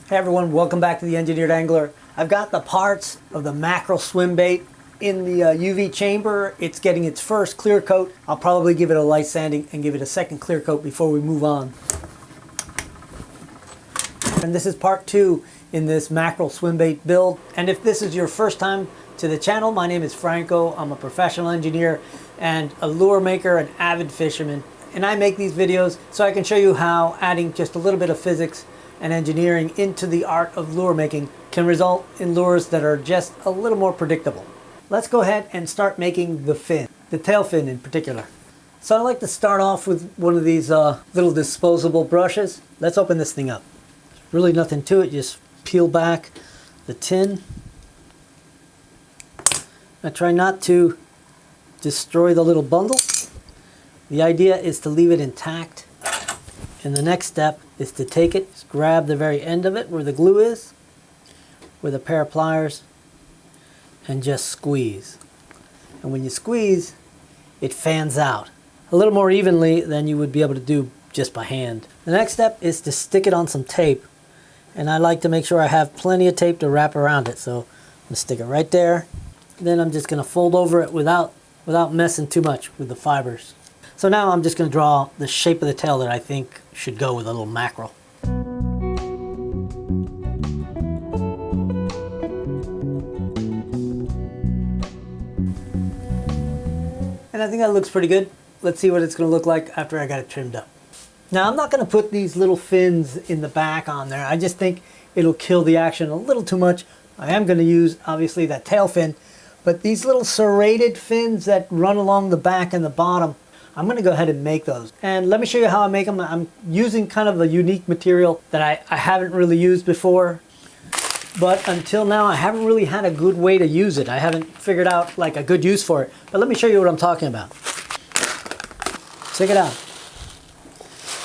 Hey everyone, welcome back to the Engineered Angler. I've got the parts of the mackerel swim bait in the UV chamber. It's getting its first clear coat. I'll probably give it a light sanding and give it a second clear coat before we move on. And this is part 2 in this mackerel swim bait build. And if this is your first time to the channel, my name is Franco. I'm a professional engineer and a lure maker, an avid fisherman. And I make these videos so I can show you how adding just a little bit of physics and engineering into the art of lure making can result in lures that are just a little more predictable. Let's go ahead and start making the fin, the tail fin in particular. So I like to start off with one of these little disposable brushes. Let's open this thing up. There's really nothing to it, just peel back the tin. I try not to destroy the little bundle. The idea is to leave it intact. And the next step is to take it, just grab the very end of it where the glue is with a pair of pliers and just squeeze. And when you squeeze, it fans out a little more evenly than you would be able to do just by hand. The next step is to stick it on some tape. And I like to make sure I have plenty of tape to wrap around it. So I'm going to stick it right there. Then I'm just going to fold over it without messing too much with the fibers. So now I'm just going to draw the shape of the tail that I think should go with a little mackerel. And I think that looks pretty good. Let's see what it's going to look like after I got it trimmed up. Now I'm not going to put these little fins in the back on there. I just think it'll kill the action a little too much. I am going to use obviously that tail fin, but these little serrated fins that run along the back and the bottom, I'm going to go ahead and make those. And let me show you how I make them. I'm using kind of a unique material that I haven't really used before. But until now, I haven't really had a good way to use it. I haven't figured out like a good use for it. But let me show you what I'm talking about. Check it out.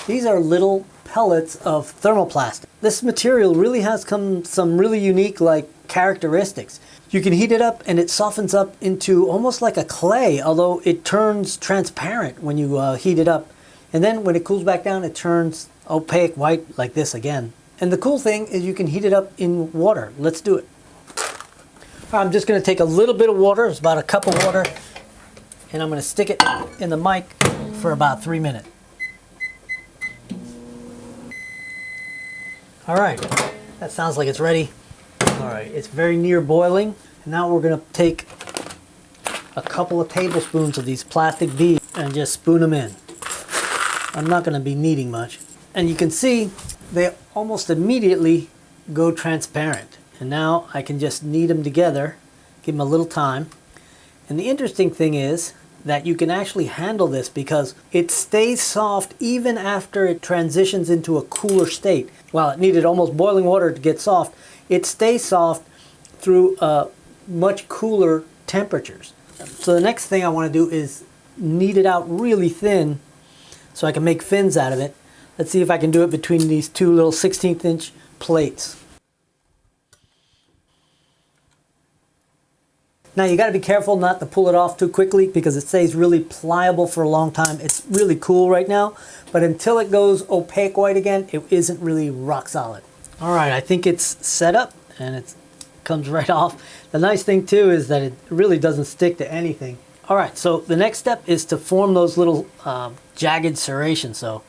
These are little pellets of thermoplastic. This material really has some really unique like characteristics. You can heat it up and it softens up into almost like a clay, although it turns transparent when you heat it up. And then when it cools back down, it turns opaque white like this again. And the cool thing is you can heat it up in water. Let's do it. I'm just going to take a little bit of water, it's about a cup of water, and I'm going to stick it in the mic for about 3 minutes. All right, that sounds like it's ready. All right, it's very near boiling. And now we're going to take a couple of tablespoons of these plastic beads and just spoon them in. I'm not going to be needing much. And you can see they almost immediately go transparent. And now I can just knead them together, give them a little time. And the interesting thing is that you can actually handle this because it stays soft even after it transitions into a cooler state. While it needed almost boiling water to get soft, it stays soft through much cooler temperatures. So the next thing I want to do is knead it out really thin so I can make fins out of it. Let's see if I can do it between these two little 16th inch plates. Now you got to be careful not to pull it off too quickly because it stays really pliable for a long time. It's really cool right now, but until it goes opaque white again, it isn't really rock solid. All right, I think it's set up and it comes right off. The nice thing too is that it really doesn't stick to anything. All right, so the next step is to form those little jagged serrations. So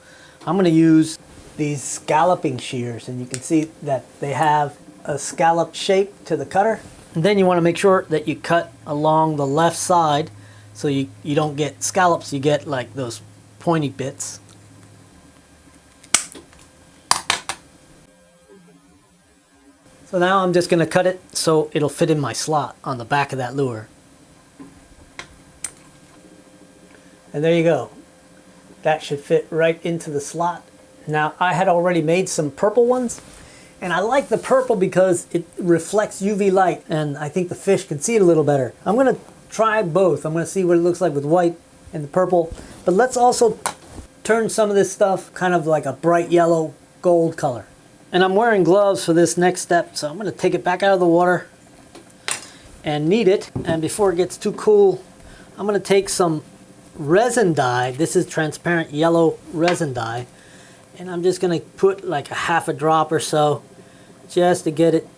I'm going to use these scalloping shears, and you can see that they have a scallop shape to the cutter. And then you want to make sure that you cut along the left side so you don't get scallops, you get like those pointy bits. So now I'm just going to cut it so it'll fit in my slot on the back of that lure. And there you go. That should fit right into the slot. Now I had already made some purple ones, and I like the purple because it reflects UV light and I think the fish can see it a little better. I'm going to try both. I'm going to see what it looks like with white and the purple. But let's also turn some of this stuff kind of like a bright yellow gold color. And I'm wearing gloves for this next step, so I'm going to take it back out of the water and knead it. And before it gets too cool, I'm going to take some resin dye. This is transparent yellow resin dye. And I'm just going to put like a half a drop or so just to get it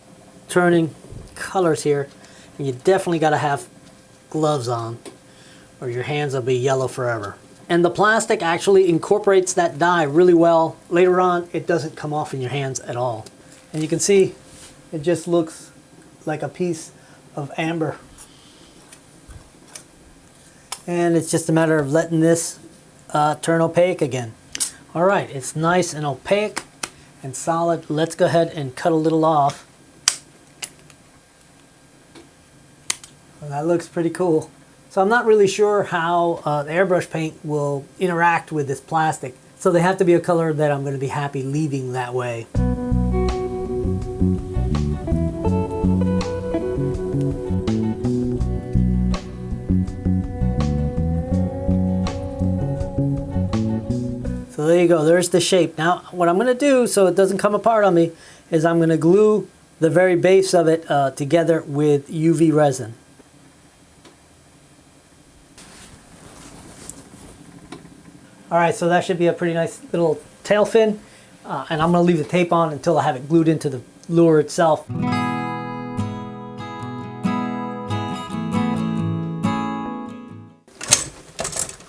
turning colors here. And you definitely got to have gloves on or your hands will be yellow forever. And the plastic actually incorporates that dye really well. Later on, it doesn't come off in your hands at all. And you can see it just looks like a piece of amber. And it's just a matter of letting this turn opaque again. All right, it's nice and opaque and solid. Let's go ahead and cut a little off. Well, that looks pretty cool. So I'm not really sure how the airbrush paint will interact with this plastic. So they have to be a color that I'm going to be happy leaving that way. So there you go, there's the shape. Now what I'm going to do so it doesn't come apart on me is I'm going to glue the very base of it together with UV resin. Alright, so that should be a pretty nice little tail fin, and I'm going to leave the tape on until I have it glued into the lure itself.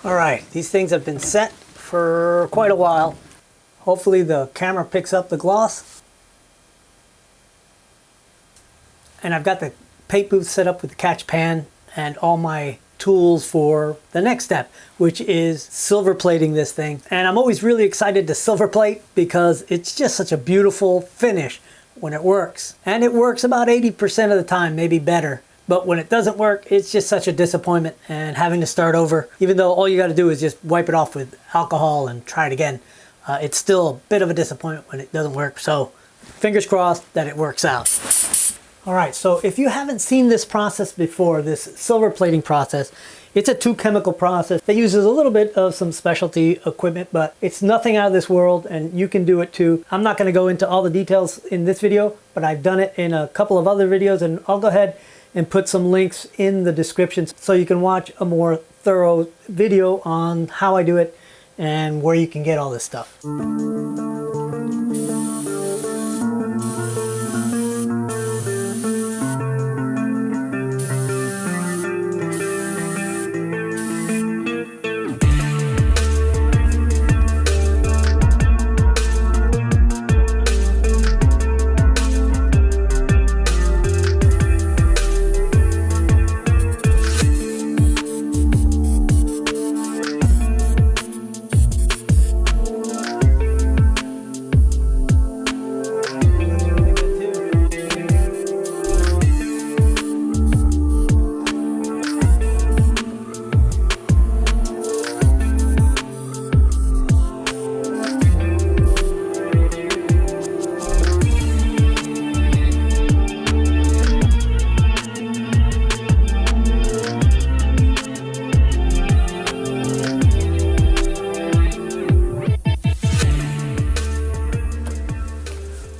Alright, these things have been set for quite a while. Hopefully the camera picks up the gloss. And I've got the paint booth set up with the catch pan and all my tools for the next step, which is silver plating this thing. And I'm always really excited to silver plate because it's just such a beautiful finish when it works. And it works about 80% of the time, maybe better. But when it doesn't work, it's just such a disappointment and having to start over, even though all you got to do is just wipe it off with alcohol and try it again. It's still a bit of a disappointment when it doesn't work. So fingers crossed that it works out. All right, so if you haven't seen this process before, this silver plating process, it's a 2-chemical process that uses a little bit of some specialty equipment, but it's nothing out of this world and you can do it too. I'm not going to go into all the details in this video, but I've done it in a couple of other videos, and I'll go ahead and put some links in the description so you can watch a more thorough video on how I do it and where you can get all this stuff.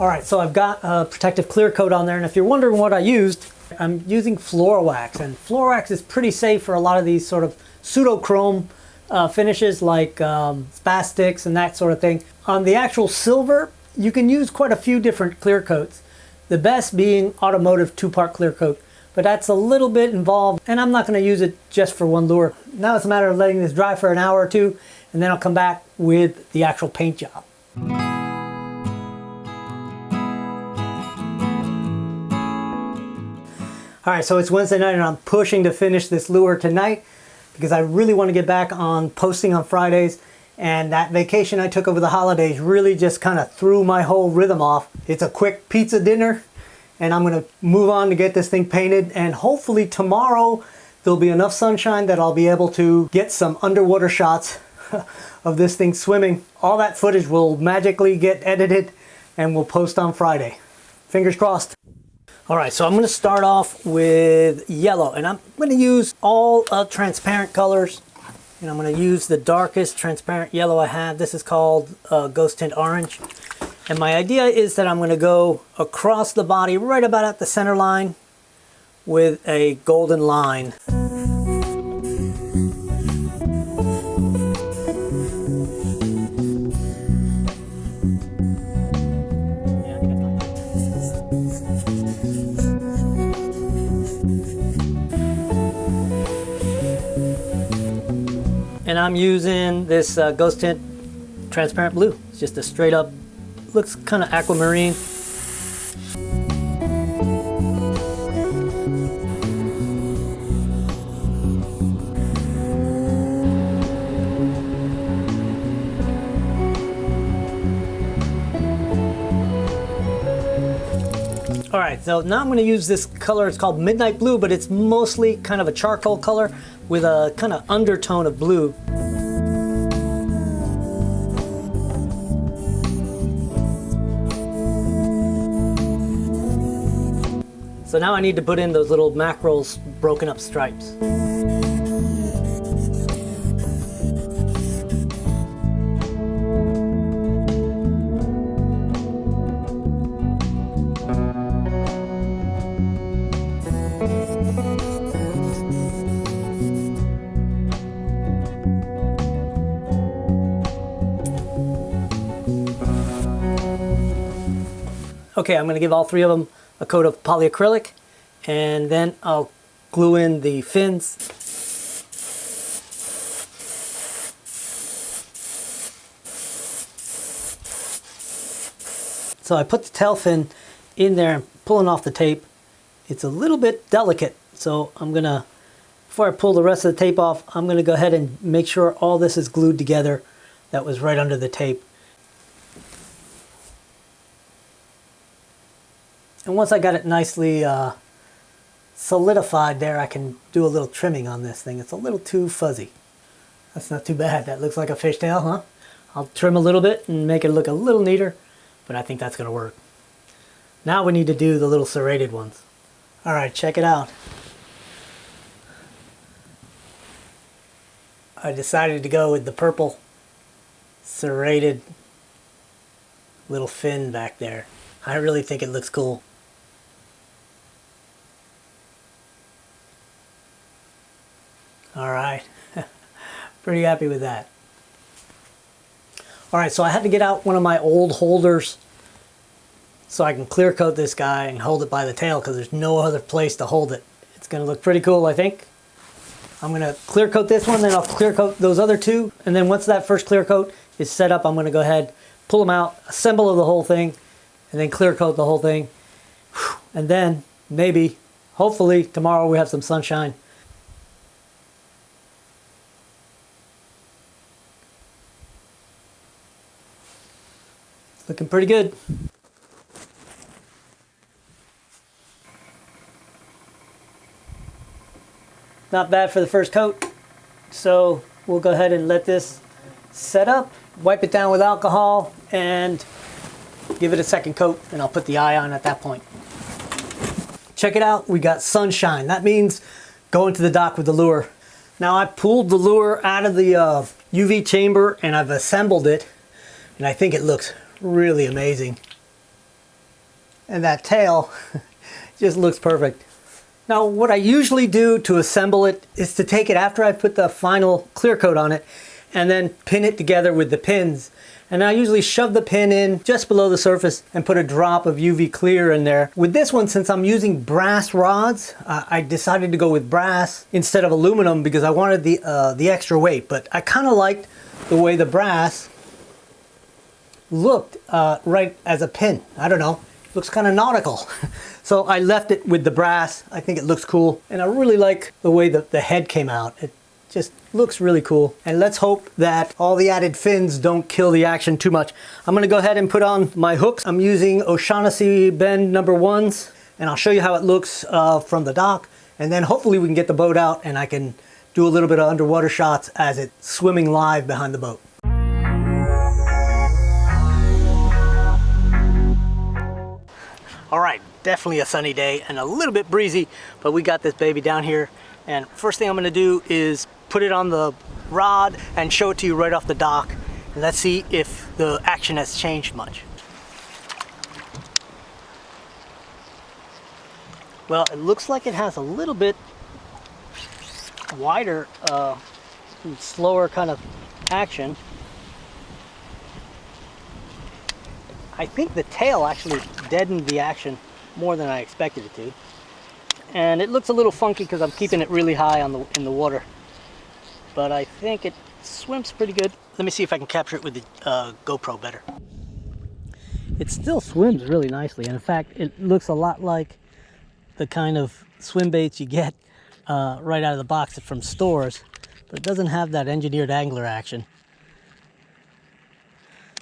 Alright, so I've got a protective clear coat on there, and if you're wondering what I used, I'm using Fluorowax, and Fluorowax is pretty safe for a lot of these sort of pseudo-chrome finishes like spastics and that sort of thing. On the actual silver, you can use quite a few different clear coats, the best being automotive 2-part clear coat, but that's a little bit involved, and I'm not going to use it just for one lure. Now it's a matter of letting this dry for an hour or two, and then I'll come back with the actual paint job. Alright, so it's Wednesday night and I'm pushing to finish this lure tonight because I really want to get back on posting on Fridays, and that vacation I took over the holidays really just kind of threw my whole rhythm off. It's a quick pizza dinner and I'm going to move on to get this thing painted, and hopefully tomorrow there'll be enough sunshine that I'll be able to get some underwater shots of this thing swimming. All that footage will magically get edited and we'll post on Friday. Fingers crossed. Alright, so I'm going to start off with yellow, and I'm going to use all transparent colors, and I'm going to use the darkest transparent yellow I have. This is called Ghost Tint Orange, and my idea is that I'm going to go across the body right about at the center line with a golden line. I'm using this Ghost Tint transparent blue. It's just a straight up, looks kind of aquamarine. All right, so now I'm going to use this color. It's called Midnight Blue, but it's mostly kind of a charcoal color with a kind of undertone of blue. So now I need to put in those little mackerel's broken up stripes. Okay, I'm going to give all three of them a coat of polyacrylic, and then I'll glue in the fins. So I put the tail fin in there and pulling off the tape. It's a little bit delicate, so I'm going to, before I pull the rest of the tape off, I'm going to go ahead and make sure all this is glued together. That was right under the tape. And once I got it nicely solidified there, I can do a little trimming on this thing. It's a little too fuzzy. That's not too bad. That looks like a fishtail, huh? I'll trim a little bit and make it look a little neater, but I think that's going to work. Now we need to do the little serrated ones. All right, check it out. I decided to go with the purple serrated little fin back there. I really think it looks cool. All right, pretty happy with that. All right, so I had to get out one of my old holders so I can clear coat this guy and hold it by the tail because there's no other place to hold it. It's gonna look pretty cool, I think. I'm gonna clear coat this one, then I'll clear coat those other two. And then once that first clear coat is set up, I'm gonna go ahead, pull them out, assemble the whole thing, and then clear coat the whole thing. And then maybe, hopefully tomorrow we have some sunshine. Looking pretty good. Not bad for the first coat. So we'll go ahead and let this set up, wipe it down with alcohol, and give it a second coat, and I'll put the eye on at that point. Check it out, we got sunshine. That means going to the dock with the lure. Now I pulled the lure out of the UV chamber and I've assembled it, and I think it looks really amazing. And that tail just looks perfect. Now what I usually do to assemble it is to take it after I put the final clear coat on it and then pin it together with the pins. And I usually shove the pin in just below the surface and put a drop of UV clear in there. With this one, since I'm using brass rods, I decided to go with brass instead of aluminum because I wanted the extra weight. But I kind of liked the way the brass looked right as a pin. I don't know, looks kind of nautical. So I left it with the brass. I think it looks cool. And I really like the way the head came out. It just looks really cool. And let's hope that all the added fins don't kill the action too much. I'm gonna go ahead and put on my hooks. I'm using O'Shaughnessy Bend #1s, and I'll show you how it looks from the dock. And then hopefully we can get the boat out and I can do a little bit of underwater shots as it's swimming live behind the boat. All right, definitely a sunny day and a little bit breezy, but we got this baby down here. And first thing I'm gonna do is put it on the rod and show it to you right off the dock. And let's see if the action has changed much. Well, it looks like it has a little bit wider, slower kind of action. I think the tail actually deadened the action more than I expected it to. And it looks a little funky because I'm keeping it really high in the water. But I think it swims pretty good. Let me see if I can capture it with the GoPro better. It still swims really nicely, and in fact, it looks a lot like the kind of swim baits you get right out of the box from stores, but it doesn't have that engineered angler action.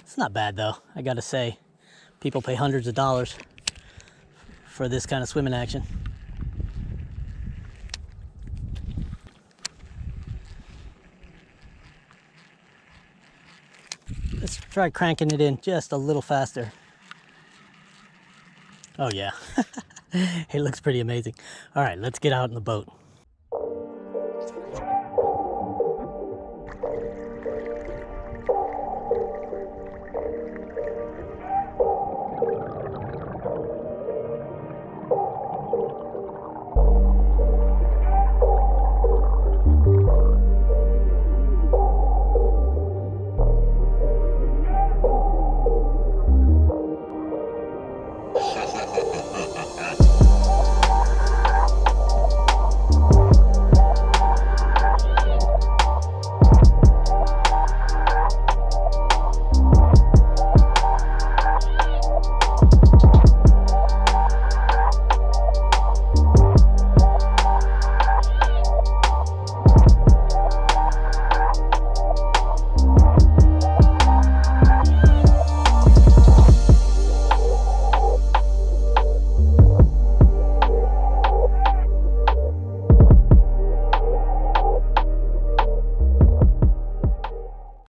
It's not bad though, I gotta say. People pay hundreds of dollars for this kind of swimming action. Let's try cranking it in just a little faster. Oh yeah, it looks pretty amazing. All right, let's get out in the boat.